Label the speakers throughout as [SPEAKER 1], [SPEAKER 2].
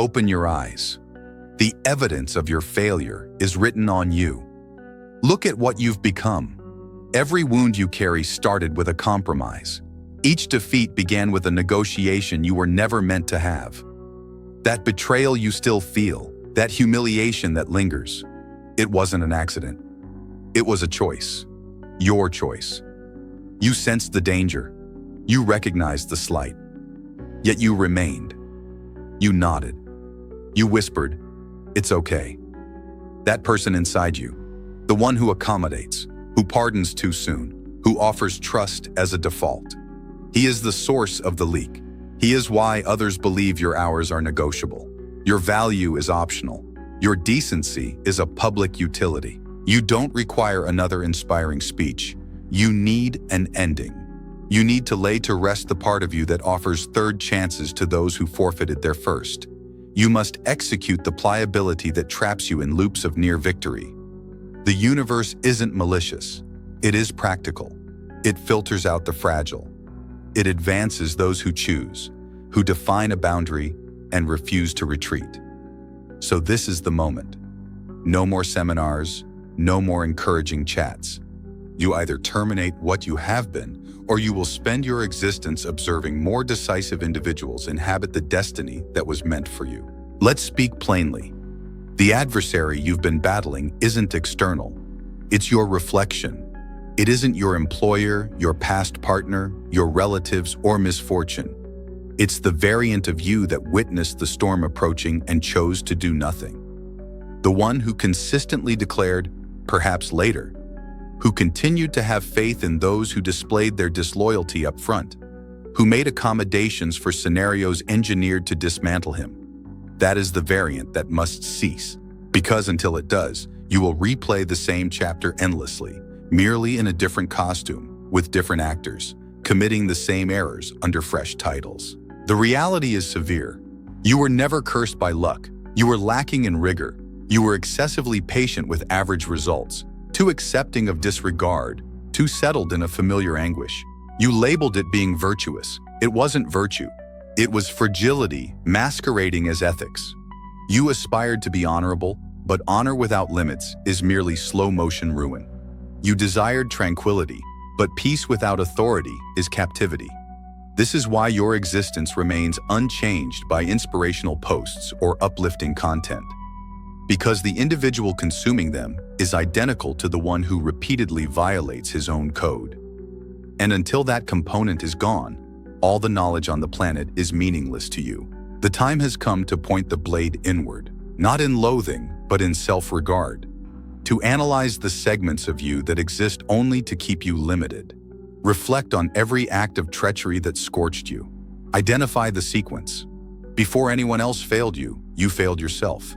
[SPEAKER 1] Open your eyes. The evidence of your failure is written on you. Look at what you've become. Every wound you carry started with a compromise. Each defeat began with a negotiation you were never meant to have. That betrayal you still feel, that humiliation that lingers, it wasn't an accident. It was a choice. Your choice. You sensed the danger. You recognized the slight. Yet you remained. You nodded. You whispered, "It's okay." That person inside you, the one who accommodates, who pardons too soon, who offers trust as a default. He is the source of the leak. He is why others believe your hours are negotiable. Your value is optional. Your decency is a public utility. You don't require another inspiring speech. You need an ending. You need to lay to rest the part of you that offers third chances to those who forfeited their first. You must execute the pliability that traps you in loops of near victory. The universe isn't malicious. It is practical. It filters out the fragile. It advances those who choose, who define a boundary and refuse to retreat. So this is the moment. No more seminars, no more encouraging chats. You either terminate what you have been, or you will spend your existence observing more decisive individuals inhabit the destiny that was meant for you. Let's speak plainly. The adversary you've been battling isn't external. It's your reflection. It isn't your employer, your past partner, your relatives, or misfortune. It's the variant of you that witnessed the storm approaching and chose to do nothing. The one who consistently declared, perhaps later, who continued to have faith in those who displayed their disloyalty up front, who made accommodations for scenarios engineered to dismantle him. That is the variant that must cease, because until it does, you will replay the same chapter endlessly, merely in a different costume, with different actors, committing the same errors under fresh titles. The reality is severe. You were never cursed by luck. You were lacking in rigor. You were excessively patient with average results, too accepting of disregard, too settled in a familiar anguish. You labeled it being virtuous. It wasn't virtue. It was fragility masquerading as ethics. You aspired to be honorable, but honor without limits is merely slow-motion ruin. You desired tranquility, but peace without authority is captivity. This is why your existence remains unchanged by inspirational posts or uplifting content. Because the individual consuming them is identical to the one who repeatedly violates his own code. And until that component is gone, all the knowledge on the planet is meaningless to you. The time has come to point the blade inward, not in loathing, but in self-regard. To analyze the segments of you that exist only to keep you limited. Reflect on every act of treachery that scorched you. Identify the sequence. Before anyone else failed you, you failed yourself.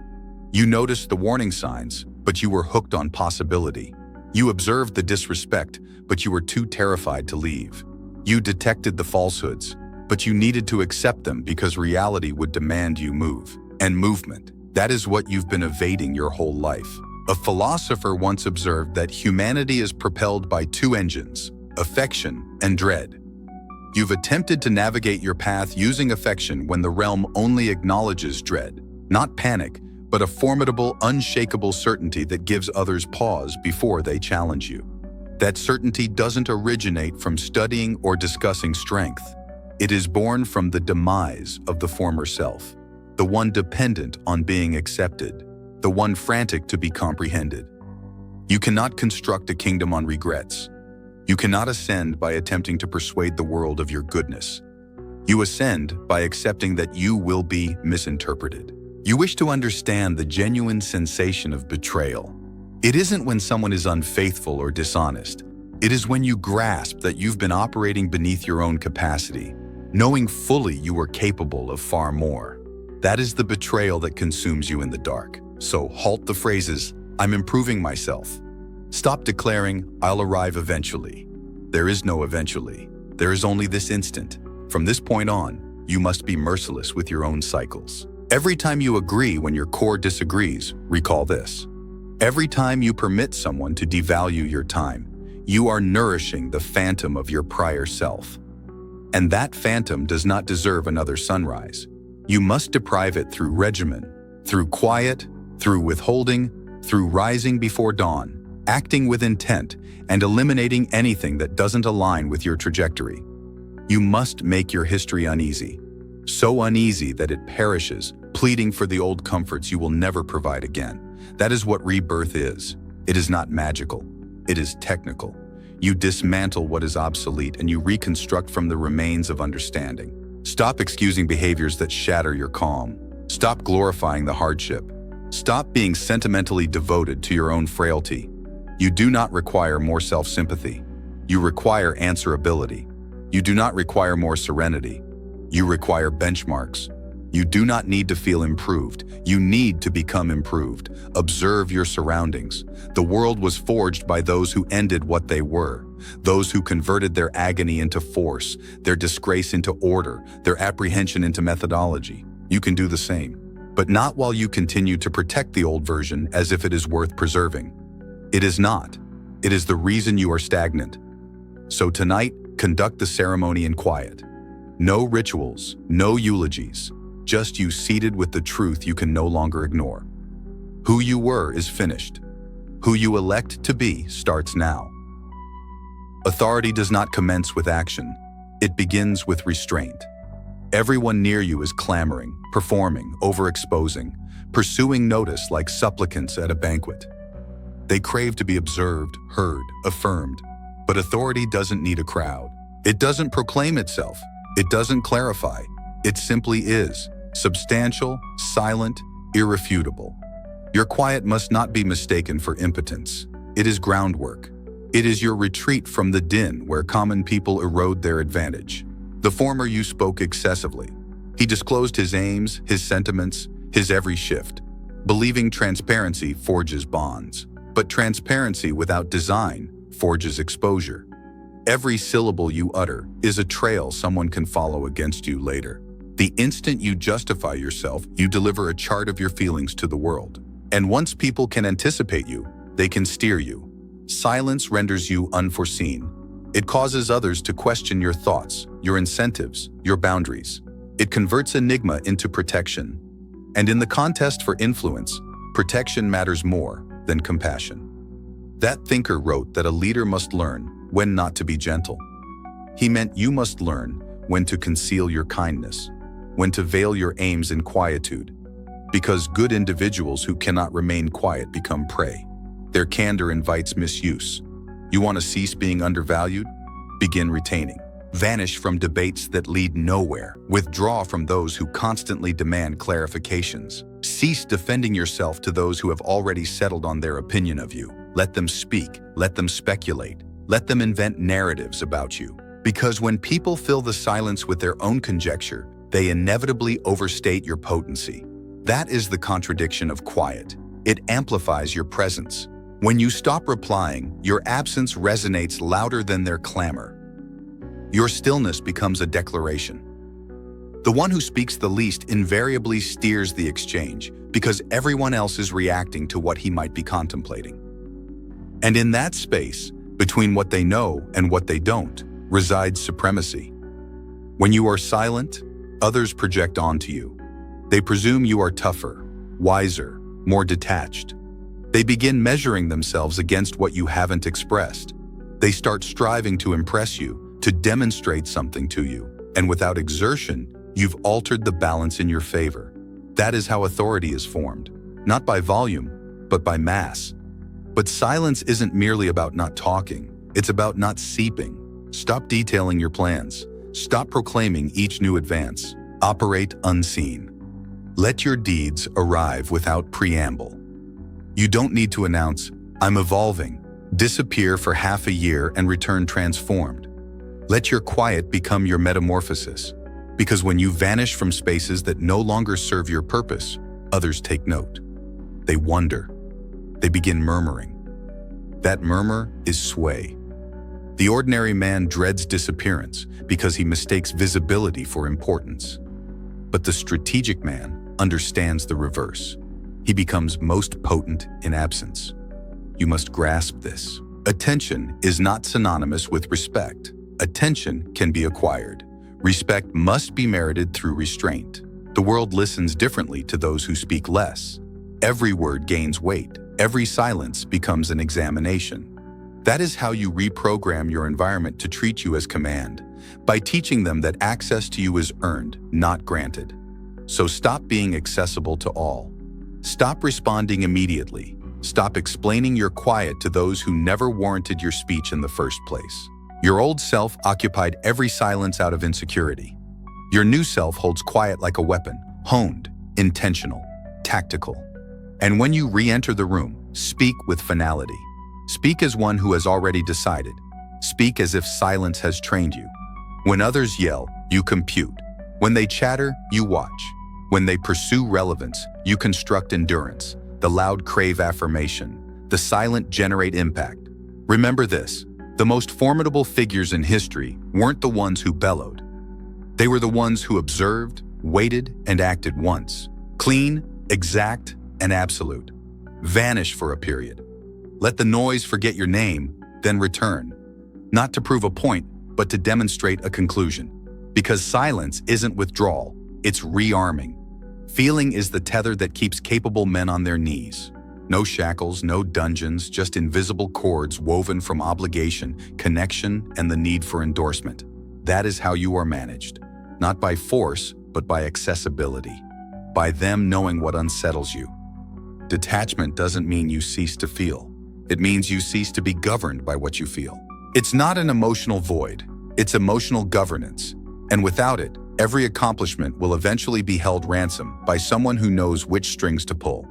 [SPEAKER 1] You noticed the warning signs, but you were hooked on possibility. You observed the disrespect, but you were too terrified to leave. You detected the falsehoods, but you needed to accept them because reality would demand you move. And movement, that is what you've been evading your whole life. A philosopher once observed that humanity is propelled by two engines, affection and dread. You've attempted to navigate your path using affection when the realm only acknowledges dread, not panic, but a formidable, unshakable certainty that gives others pause before they challenge you. That certainty doesn't originate from studying or discussing strength. It is born from the demise of the former self, the one dependent on being accepted, the one frantic to be comprehended. You cannot construct a kingdom on regrets. You cannot ascend by attempting to persuade the world of your goodness. You ascend by accepting that you will be misinterpreted. You wish to understand the genuine sensation of betrayal. It isn't when someone is unfaithful or dishonest. It is when you grasp that you've been operating beneath your own capacity, knowing fully you are capable of far more. That is the betrayal that consumes you in the dark. So halt the phrases, "I'm improving myself." Stop declaring, "I'll arrive eventually." There is no eventually. There is only this instant. From this point on, you must be merciless with your own cycles. Every time you agree when your core disagrees, recall this. Every time you permit someone to devalue your time, you are nourishing the phantom of your prior self. And that phantom does not deserve another sunrise. You must deprive it through regimen, through quiet, through withholding, through rising before dawn, acting with intent, and eliminating anything that doesn't align with your trajectory. You must make your history uneasy, so uneasy that it perishes, pleading for the old comforts you will never provide again. That is what rebirth is. It is not magical. It is technical. You dismantle what is obsolete and you reconstruct from the remains of understanding. Stop excusing behaviors that shatter your calm. Stop glorifying the hardship. Stop being sentimentally devoted to your own frailty. You do not require more self-sympathy. You require answerability. You do not require more serenity. You require benchmarks. You do not need to feel improved. You need to become improved. Observe your surroundings. The world was forged by those who ended what they were, those who converted their agony into force, their disgrace into order, their apprehension into methodology. You can do the same, but not while you continue to protect the old version as if it is worth preserving. It is not. It is the reason you are stagnant. So tonight, conduct the ceremony in quiet. No rituals, no eulogies. Just you seated with the truth you can no longer ignore. Who you were is finished. Who you elect to be starts now. Authority does not commence with action. It begins with restraint. Everyone near you is clamoring, performing, overexposing, pursuing notice like supplicants at a banquet. They crave to be observed, heard, affirmed. But authority doesn't need a crowd. It doesn't proclaim itself. It doesn't clarify. It simply is. Substantial, silent, irrefutable. Your quiet must not be mistaken for impotence. It is groundwork. It is your retreat from the din where common people erode their advantage. The former you spoke excessively. He disclosed his aims, his sentiments, his every shift. Believing transparency forges bonds. But transparency without design forges exposure. Every syllable you utter is a trail someone can follow against you later. The instant you justify yourself, you deliver a chart of your feelings to the world. And once people can anticipate you, they can steer you. Silence renders you unforeseen. It causes others to question your thoughts, your incentives, your boundaries. It converts enigma into protection. And in the contest for influence, protection matters more than compassion. That thinker wrote that a leader must learn when not to be gentle. He meant you must learn when to conceal your kindness, when to veil your aims in quietude, because good individuals who cannot remain quiet become prey. Their candor invites misuse. You want to cease being undervalued? Begin retaining. Vanish from debates that lead nowhere. Withdraw from those who constantly demand clarifications. Cease defending yourself to those who have already settled on their opinion of you. Let them speak. Let them speculate. Let them invent narratives about you. Because when people fill the silence with their own conjecture, they inevitably overstate your potency. That is the contradiction of quiet. It amplifies your presence. When you stop replying, your absence resonates louder than their clamor. Your stillness becomes a declaration. The one who speaks the least invariably steers the exchange because everyone else is reacting to what he might be contemplating. And in that space, between what they know and what they don't, resides supremacy. When you are silent, others project onto you. They presume you are tougher, wiser, more detached. They begin measuring themselves against what you haven't expressed. They start striving to impress you, to demonstrate something to you. And without exertion, you've altered the balance in your favor. That is how authority is formed, not by volume, but by mass. But silence isn't merely about not talking. It's about not seeping. Stop detailing your plans. Stop proclaiming each new advance. Operate unseen. Let your deeds arrive without preamble. You don't need to announce, "I'm evolving," disappear for half a year and return transformed. Let your quiet become your metamorphosis. Because when you vanish from spaces that no longer serve your purpose, others take note. They wonder. They begin murmuring. That murmur is sway. The ordinary man dreads disappearance because he mistakes visibility for importance. But the strategic man understands the reverse. He becomes most potent in absence. You must grasp this. Attention is not synonymous with respect. Attention can be acquired. Respect must be merited through restraint. The world listens differently to those who speak less. Every word gains weight. Every silence becomes an examination. That is how you reprogram your environment to treat you as command, by teaching them that access to you is earned, not granted. So stop being accessible to all. Stop responding immediately. Stop explaining your quiet to those who never warranted your speech in the first place. Your old self occupied every silence out of insecurity. Your new self holds quiet like a weapon, honed, intentional, tactical. And when you re-enter the room, speak with finality. Speak as one who has already decided. Speak as if silence has trained you. When others yell, you compute. When they chatter, you watch. When they pursue relevance, you construct endurance. The loud crave affirmation. The silent generate impact. Remember this, the most formidable figures in history weren't the ones who bellowed. They were the ones who observed, waited, and acted once. Clean, exact, and absolute. Vanish for a period. Let the noise forget your name, then return. Not to prove a point, but to demonstrate a conclusion. Because silence isn't withdrawal, it's rearming. Feeling is the tether that keeps capable men on their knees. No shackles, no dungeons, just invisible cords woven from obligation, connection, and the need for endorsement. That is how you are managed. Not by force, but by accessibility. By them knowing what unsettles you. Detachment doesn't mean you cease to feel. It means you cease to be governed by what you feel. It's not an emotional void. It's emotional governance. And without it, every accomplishment will eventually be held ransom by someone who knows which strings to pull.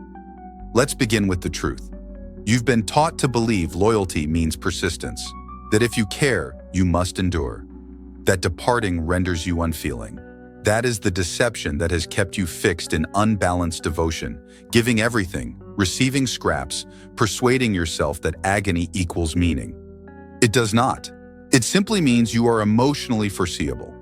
[SPEAKER 1] Let's begin with the truth. You've been taught to believe loyalty means persistence, that if you care, you must endure, that departing renders you unfeeling. That is the deception that has kept you fixed in unbalanced devotion, giving everything, receiving scraps, persuading yourself that agony equals meaning. It does not. It simply means you are emotionally foreseeable.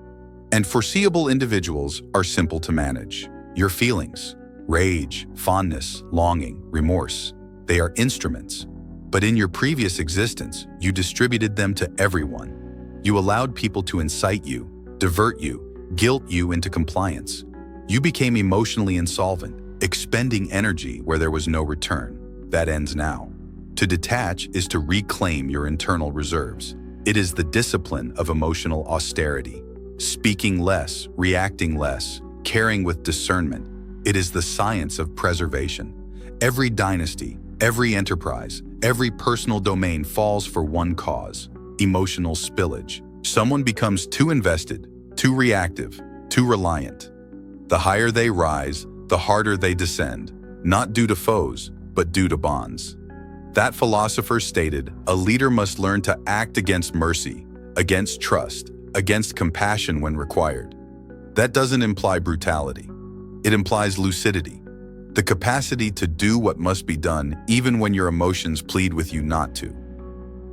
[SPEAKER 1] And foreseeable individuals are simple to manage. Your feelings, rage, fondness, longing, remorse, they are instruments. But in your previous existence, you distributed them to everyone. You allowed people to incite you, divert you, guilt you into compliance. You became emotionally insolvent, expending energy where there was no return. That ends now. To detach is to reclaim your internal reserves. It is the discipline of emotional austerity. Speaking less, reacting less, caring with discernment. It is the science of preservation. Every dynasty, every enterprise, every personal domain falls for one cause: emotional spillage. Someone becomes too invested, too reactive, too reliant. The higher they rise, the harder they descend, not due to foes, but due to bonds. That philosopher stated, a leader must learn to act against mercy, against trust, against compassion when required. That doesn't imply brutality. It implies lucidity, the capacity to do what must be done even when your emotions plead with you not to.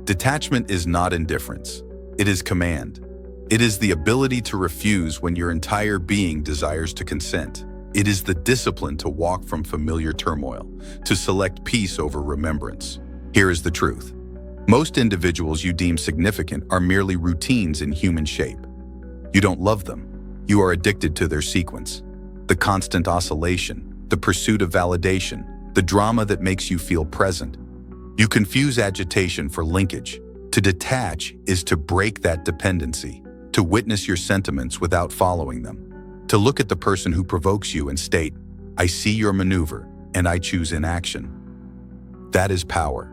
[SPEAKER 1] Detachment is not indifference. It is command. It is the ability to refuse when your entire being desires to consent. It is the discipline to walk from familiar turmoil, to select peace over remembrance. Here is the truth. Most individuals you deem significant are merely routines in human shape. You don't love them. You are addicted to their sequence. The constant oscillation, the pursuit of validation, the drama that makes you feel present. You confuse agitation for linkage. To detach is to break that dependency, to witness your sentiments without following them, to look at the person who provokes you and state, I see your maneuver and I choose inaction. That is power.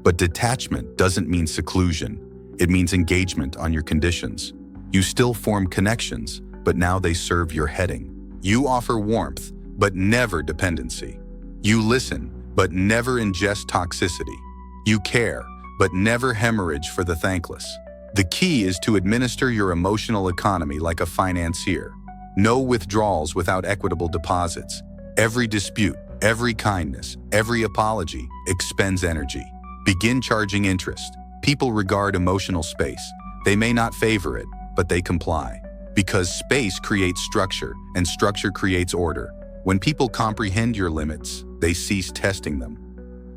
[SPEAKER 1] But detachment doesn't mean seclusion. It means engagement on your conditions. You still form connections, but now they serve your heading. You offer warmth, but never dependency. You listen, but never ingest toxicity. You care, but never hemorrhage for the thankless. The key is to administer your emotional economy like a financier. No withdrawals without equitable deposits. Every dispute, every kindness, every apology expends energy. Begin charging interest. People regard emotional space. They may not favor it, but they comply. Because space creates structure, and structure creates order. When people comprehend your limits, they cease testing them.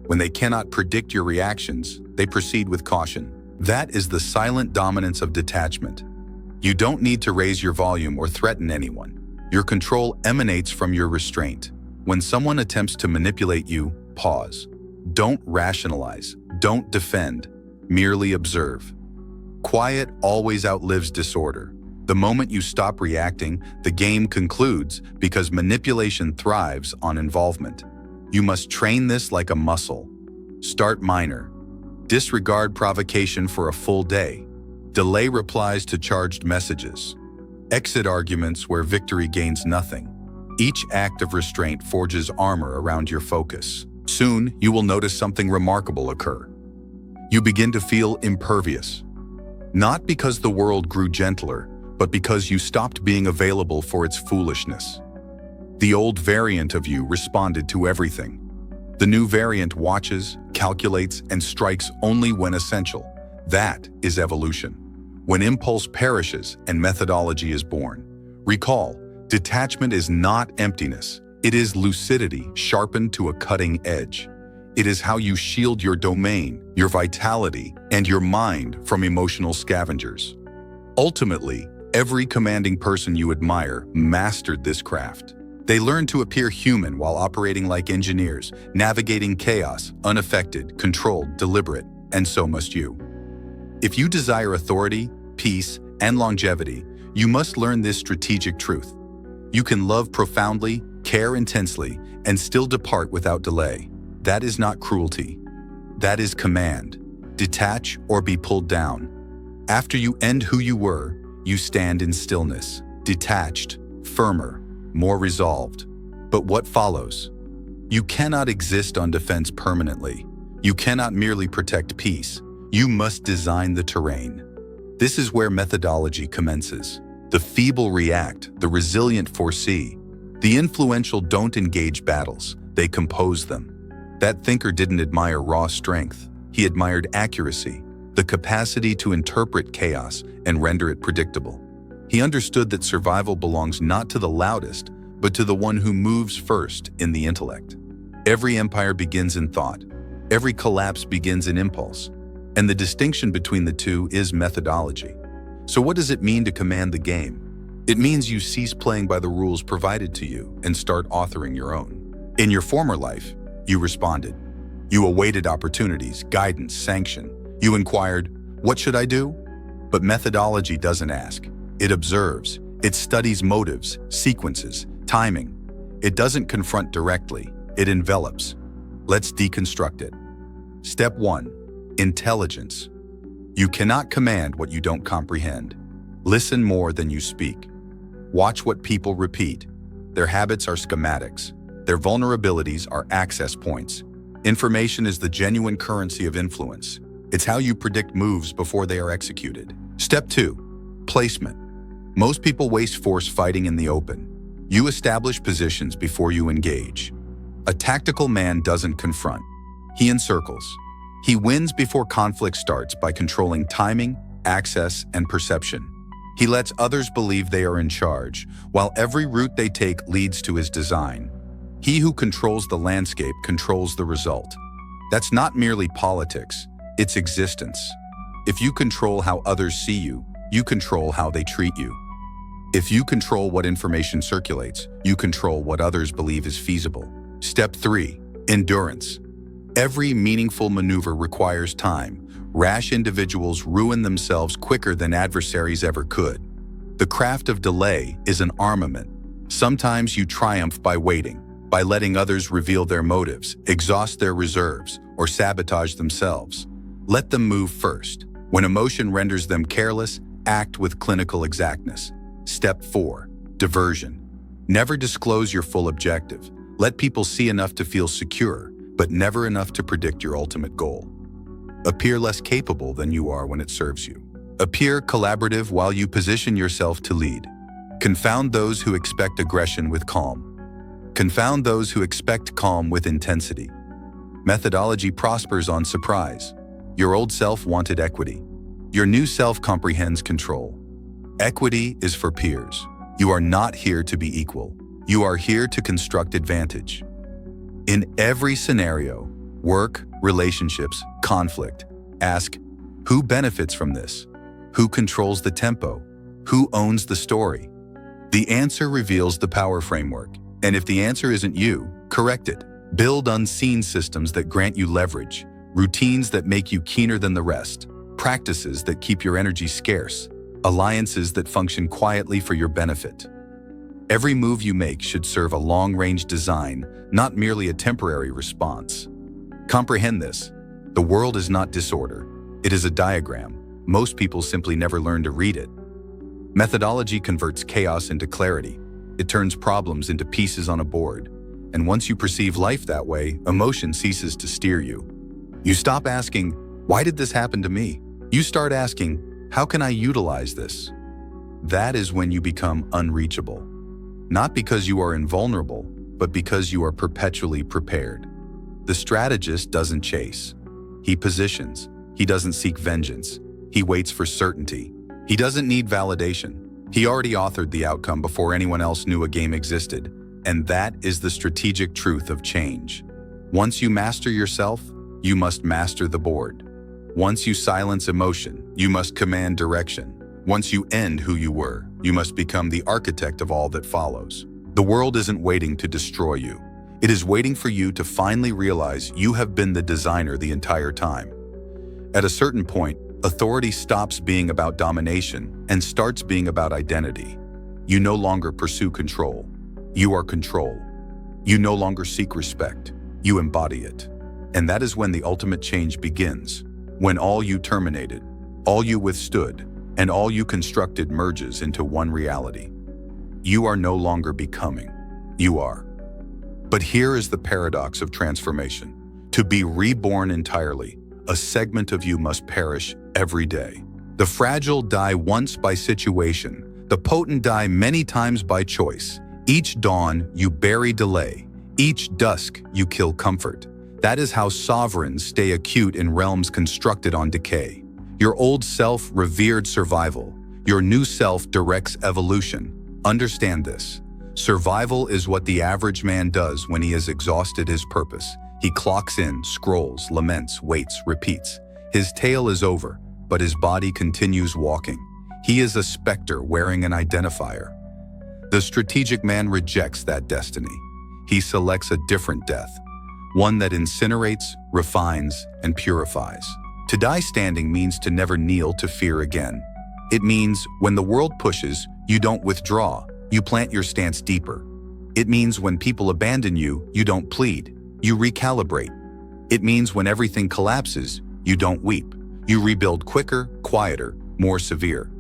[SPEAKER 1] When they cannot predict your reactions, they proceed with caution. That is the silent dominance of detachment. You don't need to raise your volume or threaten anyone. Your control emanates from your restraint. When someone attempts to manipulate you, pause. Don't rationalize. Don't defend. Merely observe. Quiet always outlives disorder. The moment you stop reacting, the game concludes because manipulation thrives on involvement. You must train this like a muscle. Start minor. Disregard provocation for a full day. Delay replies to charged messages. Exit arguments where victory gains nothing. Each act of restraint forges armor around your focus. Soon, you will notice something remarkable occur. You begin to feel impervious. Not because the world grew gentler, but because you stopped being available for its foolishness. The old variant of you responded to everything. The new variant watches, calculates, and strikes only when essential. That is evolution. When impulse perishes and methodology is born. Recall, detachment is not emptiness. It is lucidity sharpened to a cutting edge. It is how you shield your domain, your vitality, and your mind from emotional scavengers. Ultimately, every commanding person you admire mastered this craft. They learned to appear human while operating like engineers, navigating chaos, unaffected, controlled, deliberate, and so must you. If you desire authority, peace, and longevity, you must learn this strategic truth. You can love profoundly, care intensely, and still depart without delay. That is not cruelty. That is command. Detach or be pulled down. After you end who you were, you stand in stillness, detached, firmer, more resolved. But what follows? You cannot exist on defense permanently. You cannot merely protect peace. You must design the terrain. This is where methodology commences. The feeble react, the resilient foresee. The influential don't engage battles, they compose them. That thinker didn't admire raw strength. He admired accuracy, the capacity to interpret chaos and render it predictable. He understood that survival belongs not to the loudest, but to the one who moves first in the intellect. Every empire begins in thought. Every collapse begins in impulse. And the distinction between the two is methodology. So what does it mean to command the game? It means you cease playing by the rules provided to you and start authoring your own. In your former life, you responded. You awaited opportunities, guidance, sanction. You inquired, what should I do? But methodology doesn't ask. It observes. It studies motives, sequences, timing. It doesn't confront directly. It envelops. Let's deconstruct it. Step 1. Intelligence. You cannot command what you don't comprehend. Listen more than you speak. Watch what people repeat. Their habits are schematics. Their vulnerabilities are access points. Information is the genuine currency of influence. It's how you predict moves before they are executed. Step 2. Placement. Most people waste force fighting in the open. You establish positions before you engage. A tactical man doesn't confront. He encircles. He wins before conflict starts by controlling timing, access, and perception. He lets others believe they are in charge, while every route they take leads to his design. He who controls the landscape controls the result. That's not merely politics, it's existence. If you control how others see you, you control how they treat you. If you control what information circulates, you control what others believe is feasible. Step 3. Endurance. Every meaningful maneuver requires time. Rash individuals ruin themselves quicker than adversaries ever could. The craft of delay is an armament. Sometimes you triumph by waiting, by letting others reveal their motives, exhaust their reserves, or sabotage themselves. Let them move first. When emotion renders them careless, act with clinical exactness. Step 4. Diversion. Never disclose your full objective. Let people see enough to feel secure, but never enough to predict your ultimate goal. Appear less capable than you are when it serves you. Appear collaborative while you position yourself to lead. Confound those who expect aggression with calm. Confound those who expect calm with intensity. Methodology prospers on surprise. Your old self wanted equity. Your new self comprehends control. Equity is for peers. You are not here to be equal. You are here to construct advantage. In every scenario, work, relationships, conflict, ask, who benefits from this? Who controls the tempo? Who owns the story? The answer reveals the power framework, and if the answer isn't you, correct it. Build unseen systems that grant you leverage, routines that make you keener than the rest, practices that keep your energy scarce, alliances that function quietly for your benefit. Every move you make should serve a long-range design, not merely a temporary response. Comprehend this. The world is not disorder. It is a diagram. Most people simply never learn to read it. Methodology converts chaos into clarity. It turns problems into pieces on a board. And once you perceive life that way, emotion ceases to steer you. You stop asking, "Why did this happen to me?" You start asking, "How can I utilize this?" That is when you become unreachable. Not because you are invulnerable, but because you are perpetually prepared. The strategist doesn't chase. He positions. He doesn't seek vengeance. He waits for certainty. He doesn't need validation. He already authored the outcome before anyone else knew a game existed. And that is the strategic truth of change. Once you master yourself, you must master the board. Once you silence emotion, you must command direction. Once you end who you were, you must become the architect of all that follows. The world isn't waiting to destroy you. It is waiting for you to finally realize you have been the designer the entire time. At a certain point, authority stops being about domination and starts being about identity. You no longer pursue control. You are control. You no longer seek respect. You embody it. And that is when the ultimate change begins, when all you terminated, all you withstood, and all you constructed merges into one reality. You are no longer becoming. You are. But here is the paradox of transformation. To be reborn entirely, a segment of you must perish every day. The fragile die once by situation. The potent die many times by choice. Each dawn, you bury delay. Each dusk, you kill comfort. That is how sovereigns stay acute in realms constructed on decay. Your old self revered survival. Your new self directs evolution. Understand this. Survival is what the average man does when he has exhausted his purpose. He clocks in, scrolls, laments, waits, repeats. His tale is over, but his body continues walking. He is a specter wearing an identifier. The strategic man rejects that destiny. He selects a different death, one that incinerates, refines, and purifies. To die standing means to never kneel to fear again. It means when the world pushes, you don't withdraw, you plant your stance deeper. It means when people abandon you, you don't plead, you recalibrate. It means when everything collapses, you don't weep. You rebuild quicker, quieter, more severe.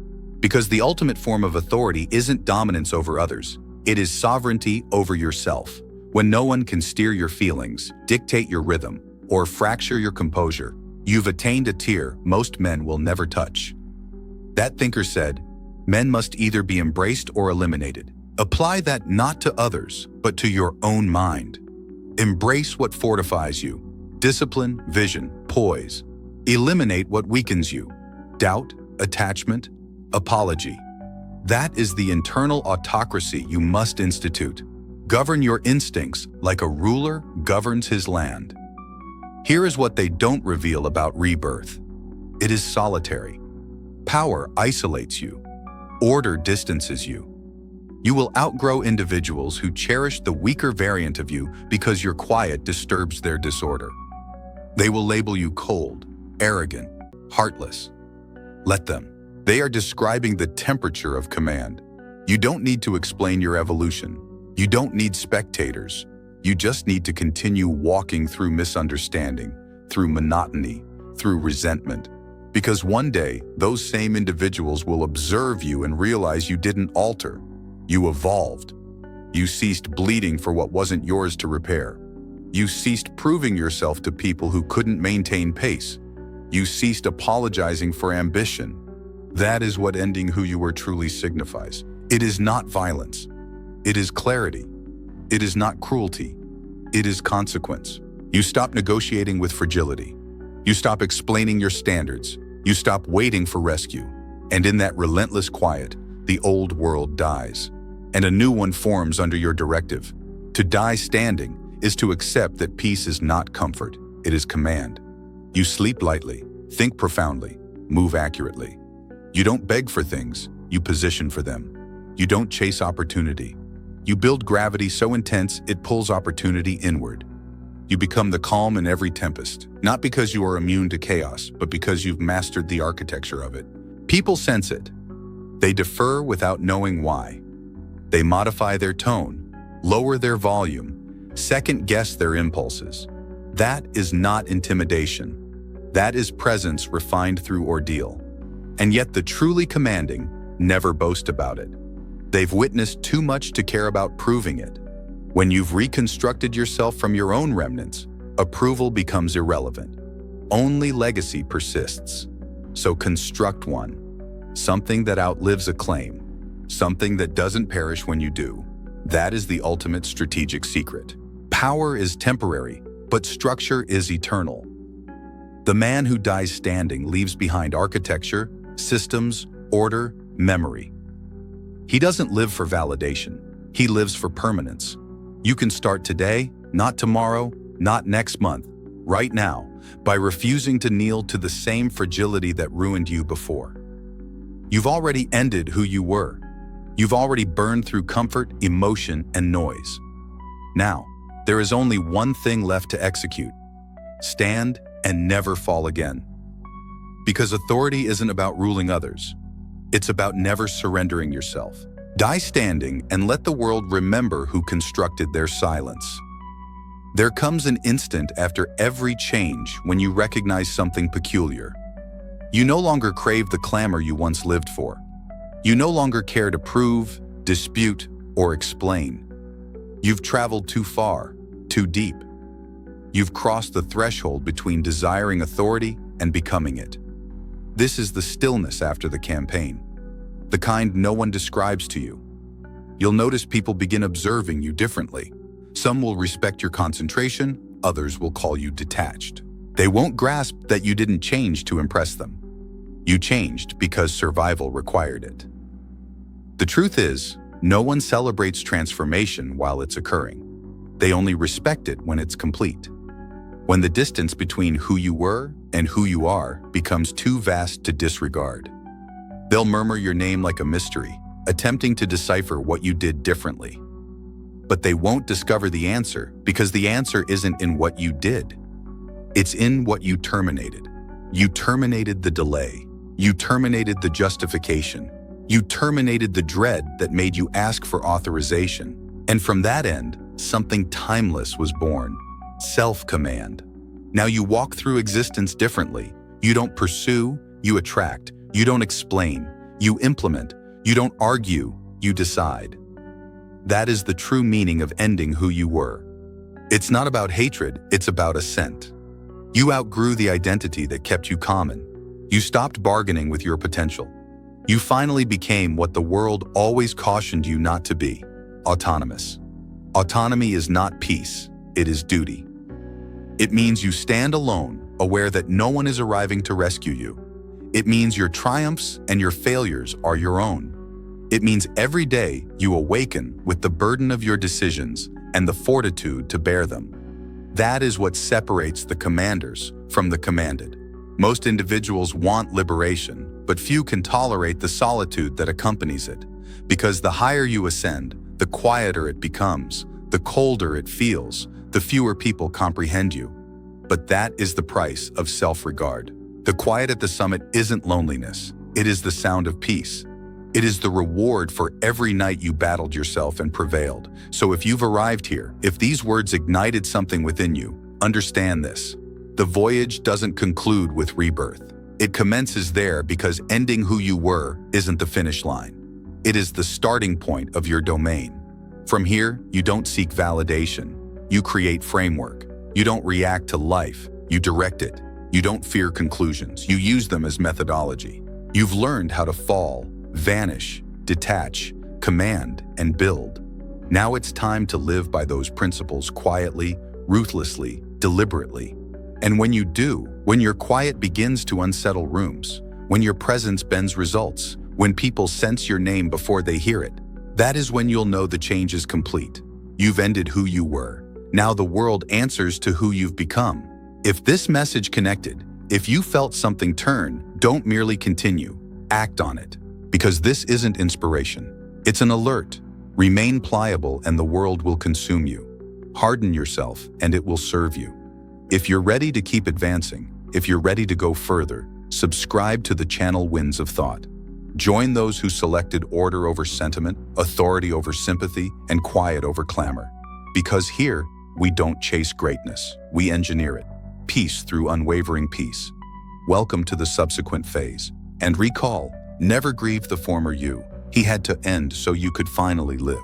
[SPEAKER 1] Because the ultimate form of authority isn't dominance over others. It is sovereignty over yourself. When no one can steer your feelings, dictate your rhythm, or fracture your composure, you've attained a tier most men will never touch. That thinker said, men must either be embraced or eliminated. Apply that not to others, but to your own mind. Embrace what fortifies you. Discipline, vision, poise. Eliminate what weakens you. Doubt, attachment, apology. That is the internal autocracy you must institute. Govern your instincts like a ruler governs his land. Here is what they don't reveal about rebirth. It is solitary. Power isolates you. Order distances you. You will outgrow individuals who cherish the weaker variant of you because your quiet disturbs their disorder. They will label you cold, arrogant, heartless. Let them. They are describing the temperature of command. You don't need to explain your evolution. You don't need spectators. You just need to continue walking through misunderstanding, through monotony, through resentment. Because one day, those same individuals will observe you and realize you didn't alter. You evolved. You ceased bleeding for what wasn't yours to repair. You ceased proving yourself to people who couldn't maintain pace. You ceased apologizing for ambition. That is what ending who you were truly signifies. It is not violence. It is clarity. It is not cruelty. It is consequence. You stop negotiating with fragility. You stop explaining your standards. You stop waiting for rescue. And in that relentless quiet, the old world dies, and a new one forms under your directive. To die standing is to accept that peace is not comfort, it is command. You sleep lightly, think profoundly, move accurately. You don't beg for things, you position for them. You don't chase opportunity. You build gravity so intense it pulls opportunity inward. You become the calm in every tempest, not because you are immune to chaos, but because you've mastered the architecture of it. People sense it. They defer without knowing why. They modify their tone, lower their volume, second-guess their impulses. That is not intimidation. That is presence refined through ordeal. And yet the truly commanding never boast about it. They've witnessed too much to care about proving it. When you've reconstructed yourself from your own remnants, approval becomes irrelevant. Only legacy persists. So construct one. Something that outlives a claim. Something that doesn't perish when you do. That is the ultimate strategic secret. Power is temporary, but structure is eternal. The man who dies standing leaves behind architecture, systems, order, memory. He doesn't live for validation. He lives for permanence. You can start today, not tomorrow, not next month, right now, by refusing to kneel to the same fragility that ruined you before. You've already ended who you were. You've already burned through comfort, emotion, and noise. Now, there is only one thing left to execute. Stand and never fall again. Because authority isn't about ruling others. It's about never surrendering yourself. Die standing and let the world remember who constructed their silence. There comes an instant after every change when you recognize something peculiar. You no longer crave the clamor you once lived for. You no longer care to prove, dispute, or explain. You've traveled too far, too deep. You've crossed the threshold between desiring authority and becoming it. This is the stillness after the campaign, the kind no one describes to you. You'll notice people begin observing you differently. Some will respect your concentration, others will call you detached. They won't grasp that you didn't change to impress them. You changed because survival required it. The truth is, no one celebrates transformation while it's occurring. They only respect it when it's complete. When the distance between who you were and who you are becomes too vast to disregard. They'll murmur your name like a mystery, attempting to decipher what you did differently. But they won't discover the answer because the answer isn't in what you did. It's in what you terminated. You terminated the delay. You terminated the justification. You terminated the dread that made you ask for authorization. And from that end, something timeless was born. Self-command. Now you walk through existence differently. You don't pursue, you attract. You don't explain, you implement. You don't argue, you decide. That is the true meaning of ending who you were. It's not about hatred, it's about ascent. You outgrew the identity that kept you common. You stopped bargaining with your potential. You finally became what the world always cautioned you not to be: autonomous. Autonomy is not peace, it is duty. It means you stand alone, aware that no one is arriving to rescue you. It means your triumphs and your failures are your own. It means every day you awaken with the burden of your decisions and the fortitude to bear them. That is what separates the commanders from the commanded. Most individuals want liberation, but few can tolerate the solitude that accompanies it. Because the higher you ascend, the quieter it becomes, the colder it feels, the fewer people comprehend you. But that is the price of self-regard. The quiet at the summit isn't loneliness. It is the sound of peace. It is the reward for every night you battled yourself and prevailed. So if you've arrived here, if these words ignited something within you, understand this. The voyage doesn't conclude with rebirth. It commences there because ending who you were isn't the finish line. It is the starting point of your domain. From here, you don't seek validation. You create framework. You don't react to life. You direct it. You don't fear conclusions. You use them as methodology. You've learned how to fall, vanish, detach, command, and build. Now it's time to live by those principles quietly, ruthlessly, deliberately. And when you do, when your quiet begins to unsettle rooms, when your presence bends results, when people sense your name before they hear it, that is when you'll know the change is complete. You've ended who you were. Now the world answers to who you've become. If this message connected, if you felt something turn, don't merely continue, act on it. Because this isn't inspiration. It's an alert. Remain pliable and the world will consume you. Harden yourself and it will serve you. If you're ready to keep advancing, if you're ready to go further, subscribe to the channel Winds of Thought. Join those who selected order over sentiment, authority over sympathy, and quiet over clamor. Because here, we don't chase greatness, we engineer it. Peace through unwavering peace. Welcome to the subsequent phase. And recall, never grieve the former you. He had to end so you could finally live.